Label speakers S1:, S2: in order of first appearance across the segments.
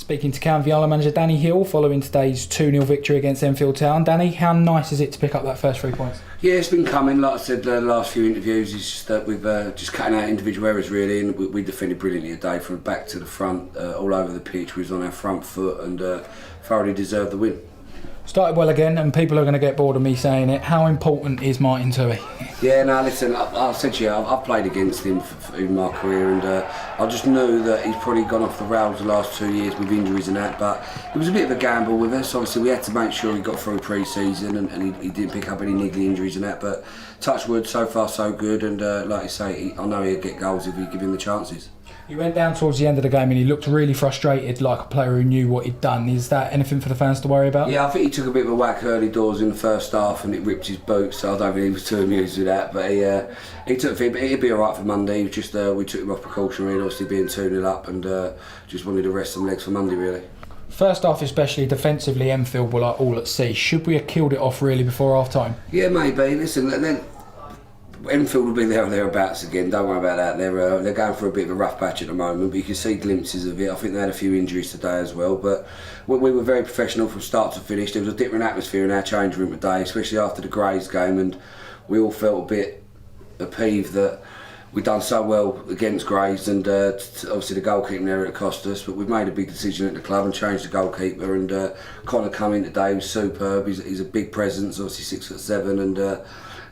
S1: Speaking to Canvey Island manager Danny Heale following today's 2-0 victory against Enfield Town. Danny, how nice is it to pick up that first 3 points?
S2: Yeah, it's been coming. Like I said, the last few interviews, it's just that we've just cutting out individual errors really, and we defended brilliantly today from back to the front, all over the pitch. We was on our front foot and thoroughly deserved the win.
S1: Started well again, and people are going to get bored of me saying it. How important is Martin Tui?
S2: Yeah, no, listen, I said to you, I've played against him in my career, and I just knew that he's probably gone off the rails the last 2 years with injuries and that, but it was a bit of a gamble with us. Obviously, we had to make sure he got through pre-season and he didn't pick up any niggly injuries and that, but touch wood, so far so good, and like you say, I know he'll get goals if we give him the chances.
S1: He went down towards the end of the game and he looked really frustrated, like a player who knew what he'd done. Is that anything for the fans to worry about?
S2: Yeah, I think he took a bit of a whack early doors in the first half and it ripped his boots, so I don't think he was too amused with that. But he took it, he'd be alright for Monday. He was just we took him off precaution, really, obviously being 2-0 up, and just wanted to rest some legs for Monday, really.
S1: First half, especially defensively, Enfield were like all at sea. Should we have killed it off really before half time?
S2: Yeah, maybe. Listen, then Enfield will be there or thereabouts again, don't worry about that. They're going for a bit of a rough patch at the moment, but you can see glimpses of it. I think they had a few injuries today as well, but we were very professional from start to finish. There was a different atmosphere in our change room today, especially after the Grays game, and we all felt a bit peeved that we'd done so well against Grays, and obviously the goalkeeping error it cost us, but we've made a big decision at the club and changed the goalkeeper, and Connor coming today was superb. He's a big presence, obviously 6'7", and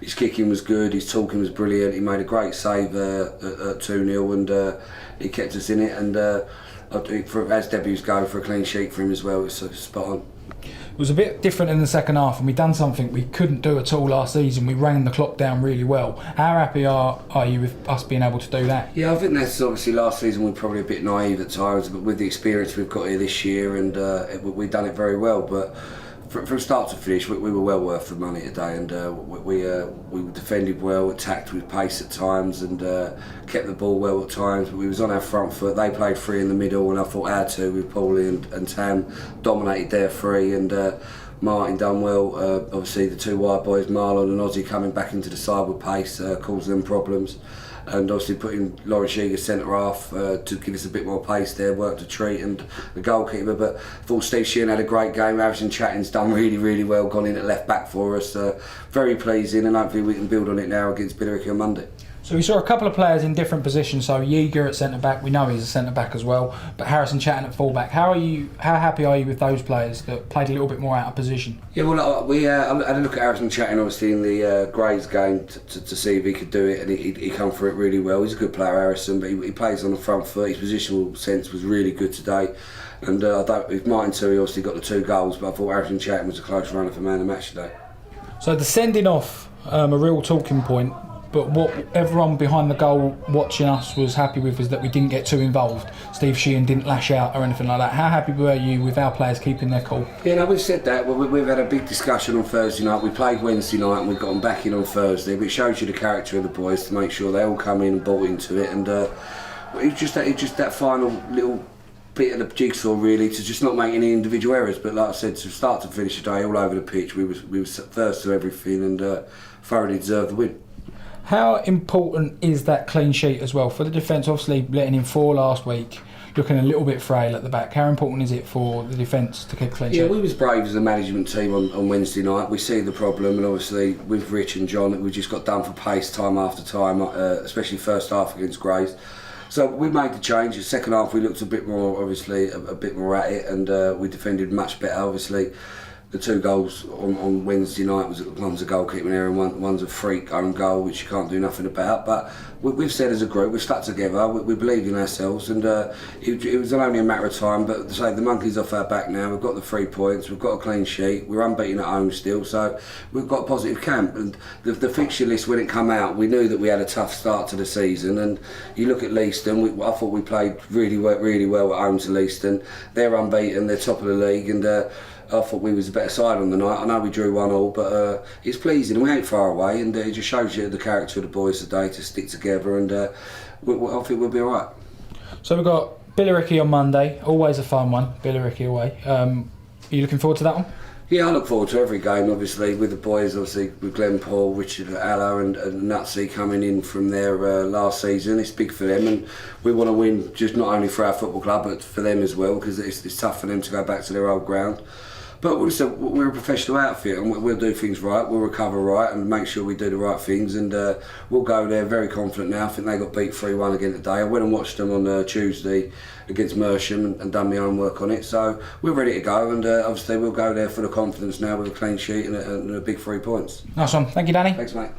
S2: his kicking was good, his talking was brilliant. He made a great save at 2-0, and he kept us in it, and as debuts go, for a clean sheet for him as well, it's spot on.
S1: It was a bit different in the second half, and we done something we couldn't do at all last season. We ran the clock down really well. How happy are you with us being able to do that?
S2: Yeah, I think that's obviously last season we were probably a bit naive at times, but with the experience we've got here this year, and we've done it very well. But from start to finish, we were well worth the money today, and we defended well, attacked with pace at times, and kept the ball well at times. But we was on our front foot. They played free in the middle, and I thought our two with Paulie and Tam dominated their free, and Martin done well. Obviously, the two wide boys, Marlon and Ozzy, coming back into the side with pace, caused them problems. And obviously putting Laurie Sheeger centre half to give us a bit more pace there, worked a treat, and the goalkeeper. But I thought Steve Sheehan had a great game. Harrison Chatting's done really, really well, gone in at left back for us. Very pleasing, and hopefully we can build on it now against Billericay on Monday.
S1: So we saw a couple of players in different positions. So Yeager at centre back, we know he's a centre back as well, but Harrison Chatting at full back. How happy are you with those players that played a little bit more out of position?
S2: Yeah, well, we had a look at Harrison Chatting obviously in the Grays game to see if he could do it, and he come for it really well. He's a good player, Harrison, but he plays on the front foot. His positional sense was really good today, and if Martin Tui obviously got the 2 goals, but I thought Harrison Chatting was a close runner for man of the match today.
S1: So the sending off, a real talking point. But what everyone behind the goal watching us was happy with is that we didn't get too involved. Steve Sheehan didn't lash out or anything like that. How happy were you with our players keeping their cool?
S2: Yeah, no, we've said that. We've had a big discussion on Thursday night. We played Wednesday night and we got them back in on Thursday. But it shows you the character of the boys to make sure they all come in and bought into it. And it's just that final little bit of the jigsaw really, to just not make any individual errors. But like I said, to start to finish the day, all over the pitch, we was first to everything, and thoroughly deserved the win.
S1: How important is that clean sheet as well for the defence? Obviously letting in 4 last week, looking a little bit frail at the back. How important is it for the defence to keep a clean sheet?
S2: Yeah, we was brave as a management team on Wednesday night. We see the problem, and obviously with Rich and John, we just got done for pace time after time, especially first half against Grays. So we made the change. The second half we looked a bit more, obviously, a bit more at it, and we defended much better, obviously. The 2 goals on Wednesday night, one's a goalkeeping error and one's a freak own goal, which you can't do nothing about. But we've said as a group, we've stuck together, we believe in ourselves, and it was only a matter of time. But to say the monkey's off our back now, we've got the 3 points, we've got a clean sheet, we're unbeaten at home still, so we've got a positive camp. And the fixture list, when it came out, we knew that we had a tough start to the season. And you look at Leiston, I thought we played really well at home to Leiston. They're unbeaten, they're top of the league, and I thought we was a better side on the night. I know we drew 1-1, but it's pleasing. We ain't far away, and it just shows you the character of the boys today to stick together, and I think we'll be all right.
S1: So we've got Billericay on Monday, always a fun one, Billericay away. Are you looking forward to that one?
S2: Yeah, I look forward to every game, obviously, with the boys, obviously, with Glenn Paul, Richard Alla and Nutsy coming in from their last season. It's big for them, and we want to win just not only for our football club, but for them as well, because it's tough for them to go back to their old ground. But we're a professional outfit, and we'll do things right, we'll recover right, and make sure we do the right things, and we'll go there very confident now. I think they got beat 3-1 again today. I went and watched them on Tuesday against Mersham and done my own work on it, so we're ready to go, and obviously we'll go there for the confidence now with a clean sheet and a big 3 points.
S1: Nice one. Thank you, Danny.
S2: Thanks, mate.